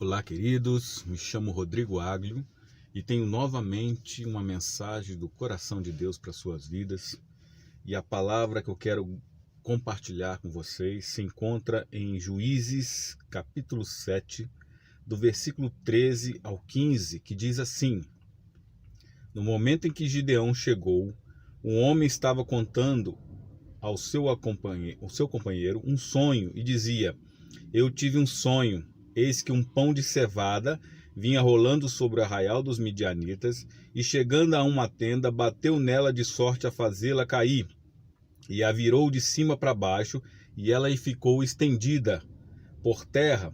Olá, queridos, me chamo Rodrigo Aglio e tenho novamente uma mensagem do coração de Deus para suas vidas. E a palavra que eu quero compartilhar com vocês se encontra em Juízes, capítulo 7, do versículo 13 ao 15, que diz assim: No momento em que Gideão chegou, um homem estava contando ao seu companheiro um sonho e dizia: Eu tive um sonho. Eis que um pão de cevada vinha rolando sobre o arraial dos midianitas, e chegando a uma tenda, bateu nela de sorte a fazê-la cair, e a virou de cima para baixo, e ela ficou estendida por terra.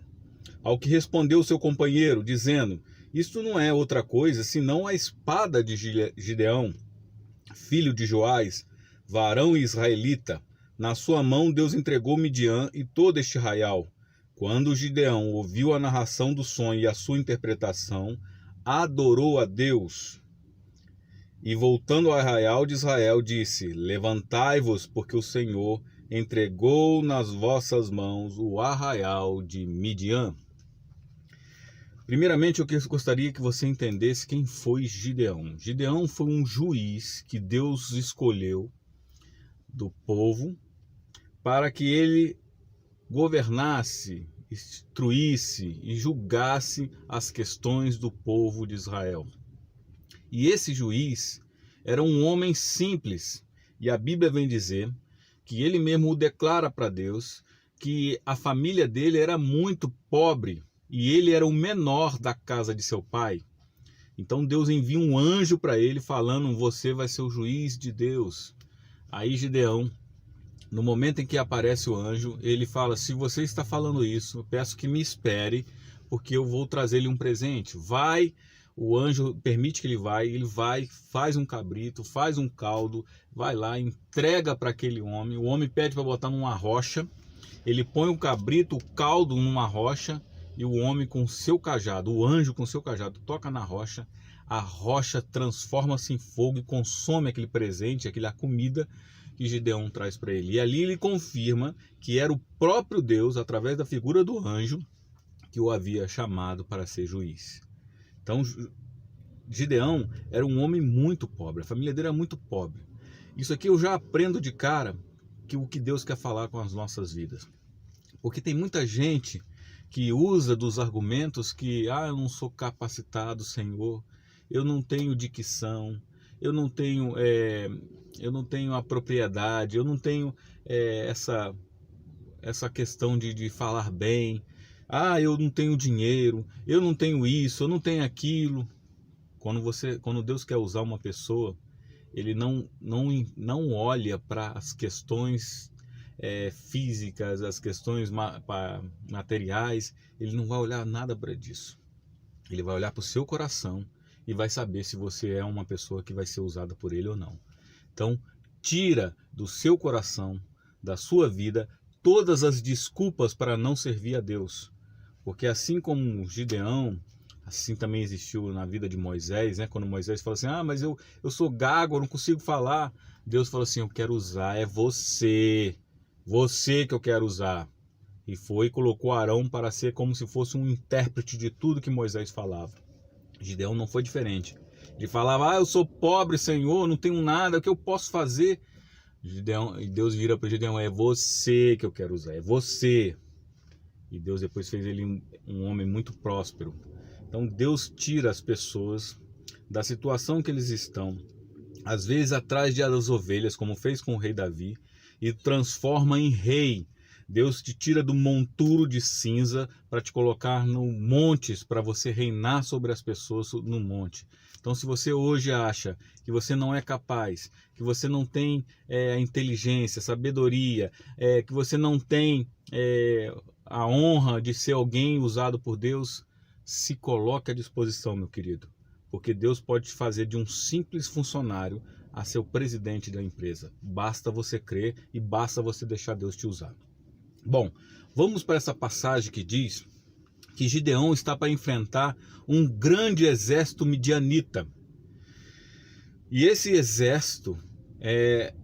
Ao que respondeu seu companheiro, dizendo: Isto não é outra coisa, senão a espada de Gideão, filho de Joás, varão israelita. Na sua mão Deus entregou Midian e todo este arraial. Quando Gideão ouviu a narração do sonho e a sua interpretação, adorou a Deus. E voltando ao arraial de Israel, disse: Levantai-vos, porque o Senhor entregou nas vossas mãos o arraial de Midian. Primeiramente, eu gostaria que você entendesse quem foi Gideão. Gideão foi um juiz que Deus escolheu do povo para que ele governasse, instruísse e julgasse as questões do povo de Israel. E esse juiz era um homem simples, e a Bíblia vem dizer que ele mesmo o declara para Deus que a família dele era muito pobre e ele era o menor da casa de seu pai. Então Deus envia um anjo para ele falando: você vai ser o juiz de Deus. Aí Gideão, no momento em que aparece o anjo, ele fala: se você está falando isso, eu peço que me espere, porque eu vou trazer-lhe um presente. Vai, o anjo permite que ele vai, faz um cabrito, faz um caldo, vai lá, entrega para aquele homem. O homem pede para botar numa rocha, ele põe o cabrito, o caldo numa rocha, e o homem com seu cajado, o anjo com seu cajado, toca na rocha, a rocha transforma-se em fogo e consome aquele presente, aquela comida que Gideão traz para ele. E ali ele confirma que era o próprio Deus, através da figura do anjo, que o havia chamado para ser juiz. Então, Gideão era um homem muito pobre, a família dele era muito pobre. Isso aqui eu já aprendo de cara que o que Deus quer falar com as nossas vidas. Porque tem muita gente que usa dos argumentos que: eu não sou capacitado, Senhor, eu não tenho dicção, eu não tenho a propriedade, eu não tenho essa questão de falar bem, eu não tenho dinheiro, eu não tenho isso, eu não tenho aquilo. Quando Deus quer usar uma pessoa, ele não olha para as questões físicas, as questões materiais, ele não vai olhar nada para disso. Ele vai olhar para o seu coração e vai saber se você é uma pessoa que vai ser usada por ele ou não. Então, tira do seu coração, da sua vida, todas as desculpas para não servir a Deus. Porque assim como Gideão, assim também existiu na vida de Moisés, né? Quando Moisés fala assim: mas eu sou gago, eu não consigo falar. Deus falou assim: eu quero usar, é você que eu quero usar. E colocou Arão para ser como se fosse um intérprete de tudo que Moisés falava. Gideão não foi diferente. Ele falava: eu sou pobre, Senhor, não tenho nada, o que eu posso fazer? E Deus vira para Gideão: é você que eu quero usar, é você. E Deus depois fez ele um homem muito próspero. Então Deus tira as pessoas da situação que eles estão, às vezes atrás das ovelhas, como fez com o rei Davi, e transforma em rei. Deus te tira do monturo de cinza para te colocar no montes, para você reinar sobre as pessoas no monte. Então, se você hoje acha que você não é capaz, que você não tem a inteligência, sabedoria, que você não tem a honra de ser alguém usado por Deus, se coloque à disposição, meu querido. Porque Deus pode te fazer de um simples funcionário a ser o presidente da empresa. Basta você crer e basta você deixar Deus te usar. Bom, vamos para essa passagem que diz que Gideão está para enfrentar um grande exército midianita. E esse exército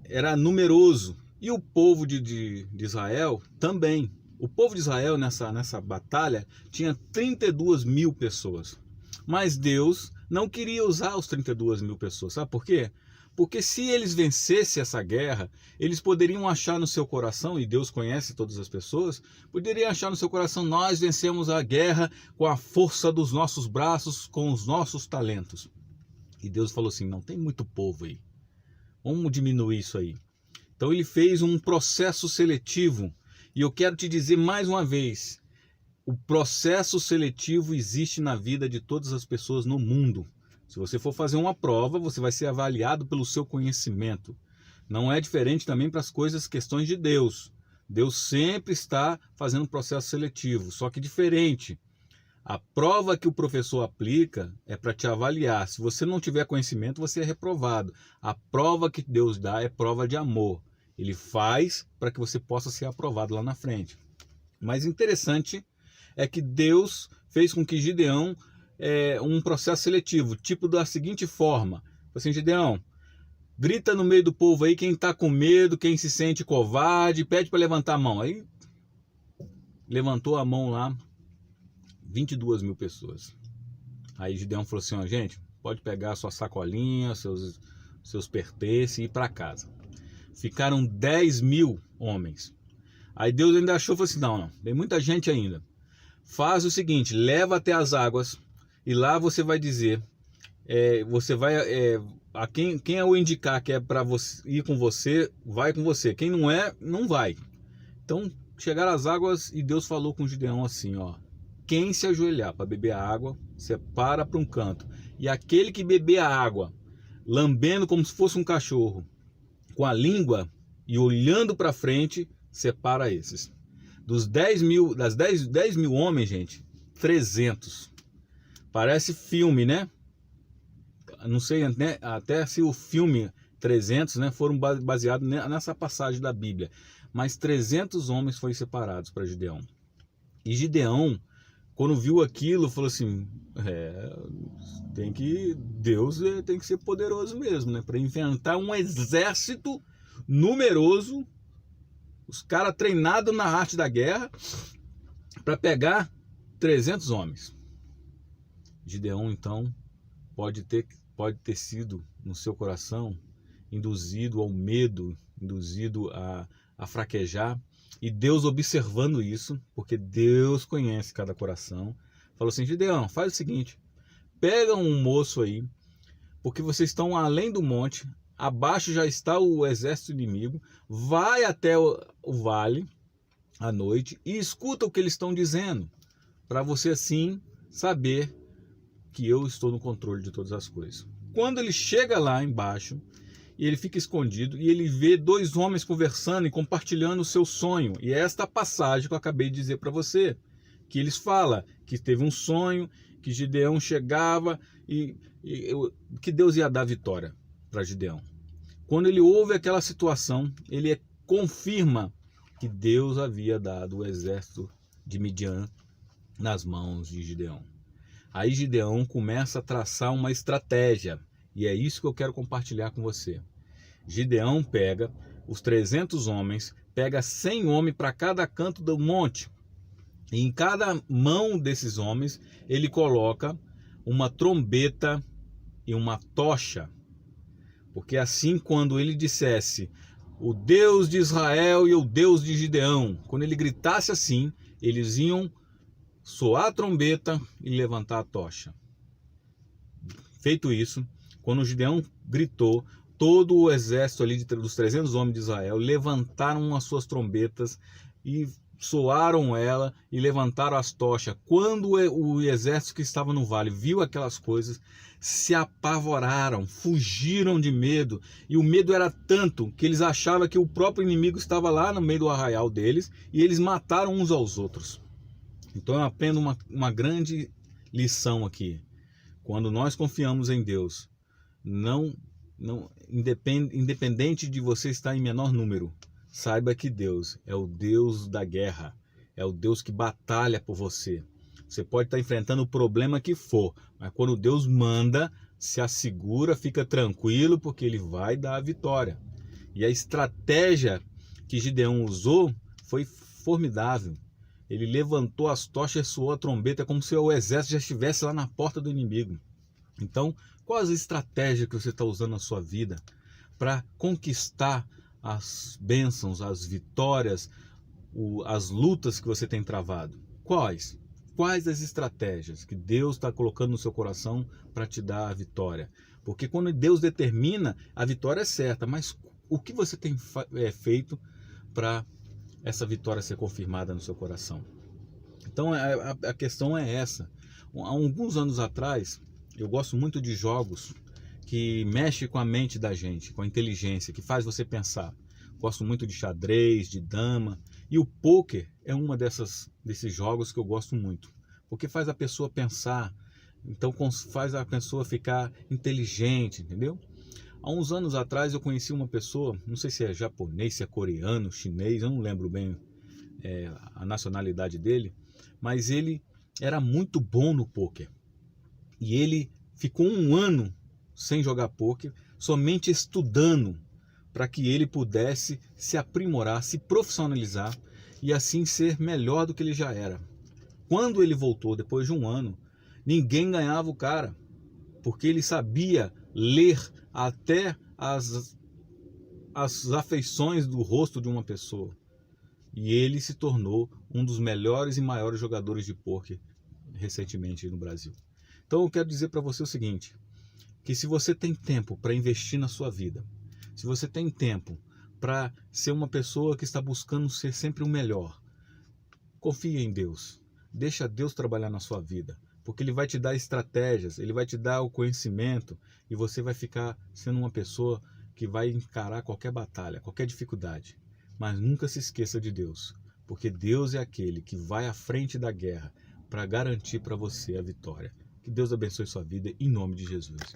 era numeroso. E o povo de Israel também. O povo de Israel nessa batalha tinha 32 mil pessoas. Mas Deus não queria usar os 32 mil pessoas. Sabe por quê? Porque se eles vencessem essa guerra, eles poderiam achar no seu coração, e Deus conhece todas as pessoas, poderiam achar no seu coração: nós vencemos a guerra com a força dos nossos braços, com os nossos talentos. E Deus falou assim: não, tem muito povo aí. Vamos diminuir isso aí. Então ele fez um processo seletivo. E eu quero te dizer mais uma vez, o processo seletivo existe na vida de todas as pessoas no mundo. Se você for fazer uma prova, você vai ser avaliado pelo seu conhecimento. Não é diferente também para as questões de Deus. Deus sempre está fazendo um processo seletivo, só que diferente. A prova que o professor aplica é para te avaliar. Se você não tiver conhecimento, você é reprovado. A prova que Deus dá é prova de amor. Ele faz para que você possa ser aprovado lá na frente. Mas interessante é que Deus fez com que Gideão um processo seletivo, tipo da seguinte forma: assim, Gideão, grita no meio do povo aí quem está com medo, quem se sente covarde, pede para levantar a mão. Aí levantou a mão lá, 22 mil pessoas. Aí Gideão falou assim: ó, gente, pode pegar a sua sacolinha, seus pertences e ir para casa. Ficaram 10 mil homens. Aí Deus ainda achou, falou assim: não, tem muita gente ainda. Faz o seguinte, leva até as águas e lá você vai dizer, a quem eu indicar que é para ir com você, vai com você. Quem não é, não vai. Então chegaram às águas e Deus falou com Gideão assim, ó: quem se ajoelhar para beber a água, separa para um canto. E aquele que beber a água, lambendo como se fosse um cachorro, com a língua e olhando para frente, separa esses. Das 10 mil homens, gente, 300. Parece filme, né? Não sei, né? Até se o filme 300, né, foram baseados nessa passagem da Bíblia. Mas 300 homens foram separados para Gideão. E Gideão, quando viu aquilo, falou assim: Deus tem que ser poderoso mesmo, né? Para enfrentar um exército numeroso, os caras treinados na arte da guerra, para pegar 300 homens. Gideão, então, pode ter sido no seu coração induzido ao medo, induzido a fraquejar. E Deus, observando isso, porque Deus conhece cada coração, falou assim: Gideão, faz o seguinte, pega um moço aí, porque vocês estão além do monte, abaixo já está o exército inimigo, vai até o vale à noite e escuta o que eles estão dizendo, para você assim saber que eu estou no controle de todas as coisas. Quando ele chega lá embaixo, e ele fica escondido, e ele vê 2 homens conversando e compartilhando o seu sonho. E é esta passagem que eu acabei de dizer para você, que eles falam que teve um sonho, que Gideão chegava e que Deus ia dar vitória para Gideão. Quando ele ouve aquela situação, ele confirma que Deus havia dado o exército de Midian nas mãos de Gideão. Aí Gideão começa a traçar uma estratégia, e é isso que eu quero compartilhar com você. Gideão pega os 300 homens, pega 100 homens para cada canto do monte, e em cada mão desses homens ele coloca uma trombeta e uma tocha, porque assim, quando ele dissesse o Deus de Israel e o Deus de Gideão, quando ele gritasse assim, eles iam soar a trombeta e levantar a tocha. Feito isso, quando Gideão gritou, todo o exército ali dos 300 homens de Israel levantaram as suas trombetas e soaram ela e levantaram as tochas. Quando o exército que estava no vale viu aquelas coisas, se apavoraram, fugiram de medo, e o medo era tanto que eles achavam que o próprio inimigo estava lá no meio do arraial deles, e eles mataram uns aos outros. Então eu aprendo uma grande lição aqui. Quando nós confiamos em Deus, independente de você estar em menor número, saiba que Deus é o Deus da guerra, é o Deus que batalha por você. Você pode estar enfrentando o problema que for, mas quando Deus manda, se assegura, fica tranquilo, porque Ele vai dar a vitória. E a estratégia que Gideão usou foi formidável. Ele levantou as tochas, soou a trombeta, como se o exército já estivesse lá na porta do inimigo. Então, quais as estratégias que você está usando na sua vida para conquistar as bênçãos, as vitórias, as lutas que você tem travado? Quais? Quais as estratégias que Deus está colocando no seu coração para te dar a vitória? Porque quando Deus determina, a vitória é certa, mas o que você tem feito para essa vitória ser confirmada no seu coração? Então a questão é essa. Há alguns anos atrás, eu gosto muito de jogos que mexem com a mente da gente, com a inteligência, que faz você pensar. Gosto muito de xadrez, de dama, e o pôquer é uma desses jogos que eu gosto muito, porque faz a pessoa pensar, então faz a pessoa ficar inteligente, entendeu? Há uns anos atrás eu conheci uma pessoa, não sei se é japonês, se é coreano, chinês, eu não lembro bem a nacionalidade dele, mas ele era muito bom no pôquer. E ele ficou um ano sem jogar pôquer, somente estudando para que ele pudesse se aprimorar, se profissionalizar e assim ser melhor do que ele já era. Quando ele voltou, depois de um ano, ninguém ganhava o cara, porque ele sabia ler até as afeições do rosto de uma pessoa. E ele se tornou um dos melhores e maiores jogadores de pôquer recentemente no Brasil. Então eu quero dizer para você o seguinte, que se você tem tempo para investir na sua vida, se você tem tempo para ser uma pessoa que está buscando ser sempre o melhor, confie em Deus. Deixa Deus trabalhar na sua vida, porque Ele vai te dar estratégias, Ele vai te dar o conhecimento e você vai ficar sendo uma pessoa que vai encarar qualquer batalha, qualquer dificuldade. Mas nunca se esqueça de Deus, porque Deus é aquele que vai à frente da guerra para garantir para você a vitória. Que Deus abençoe sua vida em nome de Jesus.